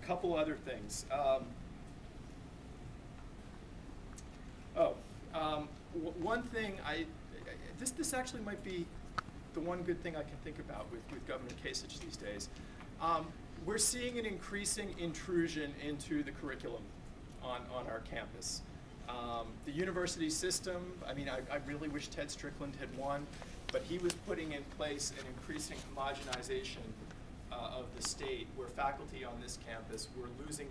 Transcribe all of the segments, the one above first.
couple other things. One thing this actually might be the one good thing I can think about with Governor Kasich these days. We're seeing an increasing intrusion into the curriculum on our campus. The university system, I mean, I really wish Ted Strickland had won, but he was putting in place an increasing homogenization of the state, where faculty on this campus were losing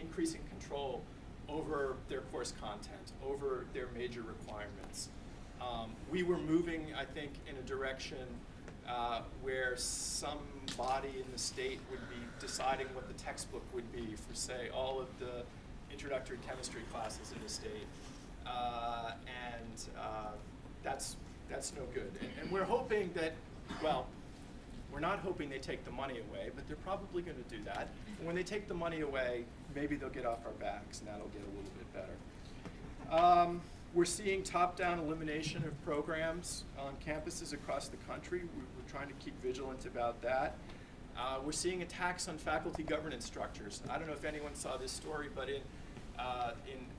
increasing control over their course content, over their major requirements. We were moving, I think, in a direction where some body in the state would be deciding what the textbook would be for, say, all of the introductory chemistry classes in the state, and that's no good. And we're hoping that, well, we're not hoping they take the money away, but they're probably going to do that. And when they take the money away, maybe they'll get off our backs, and that'll get a little bit better. We're seeing top-down elimination of programs on campuses across the country. We're trying to keep vigilant about that. We're seeing attacks on faculty governance structures. I don't know if anyone saw this story, but in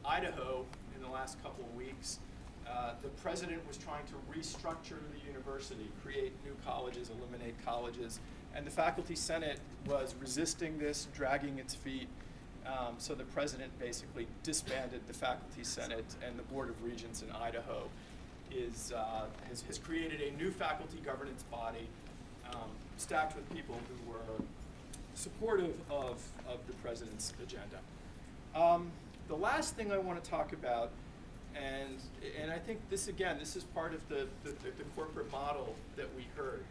Idaho, in the last couple of weeks, the president was trying to restructure the university, create new colleges, eliminate colleges, and the faculty senate was resisting this, dragging its feet. So the president basically disbanded the faculty senate, and the Board of Regents in Idaho has created a new faculty governance body stacked with people who were supportive of the president's agenda. The last thing I want to talk about, and I think this is part of the corporate model that we heard.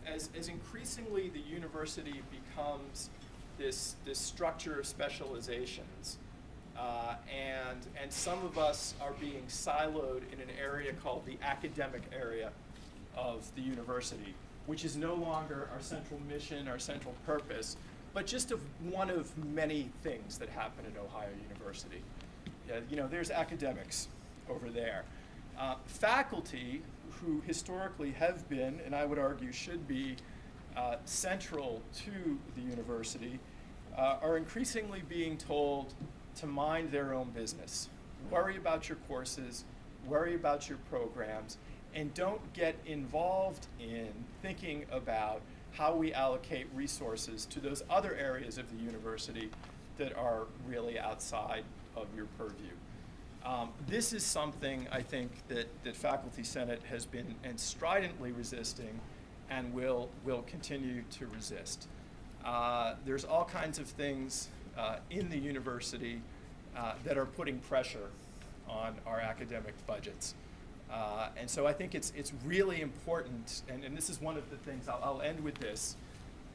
As increasingly the university becomes this structure of specializations, and some of us are being siloed in an area called the academic area of the university, which is no longer our central mission, our central purpose, but just one of many things that happen at Ohio University. There's academics over there. Faculty, who historically have been, and I would argue should be, central to the university, are increasingly being told to mind their own business. Worry about your courses, worry about your programs, and don't get involved in thinking about how we allocate resources to those other areas of the university that are really outside of your purview. This is something I think that Faculty Senate has been stridently resisting and will continue to resist. There's all kinds of things in the university that are putting pressure on our academic budgets. And so I think it's really important, and this is one of the things, I'll end with this,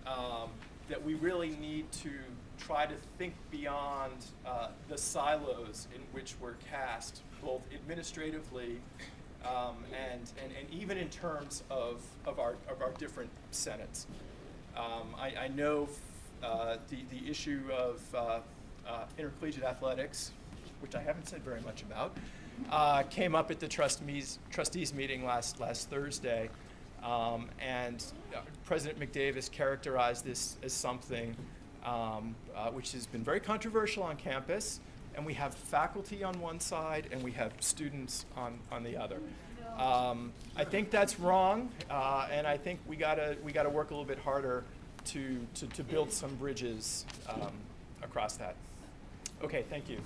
that we really need to try to think beyond the silos in which we're cast, both administratively and even in terms of our different senates. I know the issue of intercollegiate athletics, which I haven't said very much about, came up at the trustees meeting last Thursday, and President McDavis characterized this as something which has been very controversial on campus, and we have faculty on one side and we have students on the other. I think that's wrong, and I think we gotta work a little bit harder to build some bridges across that. Okay, thank you.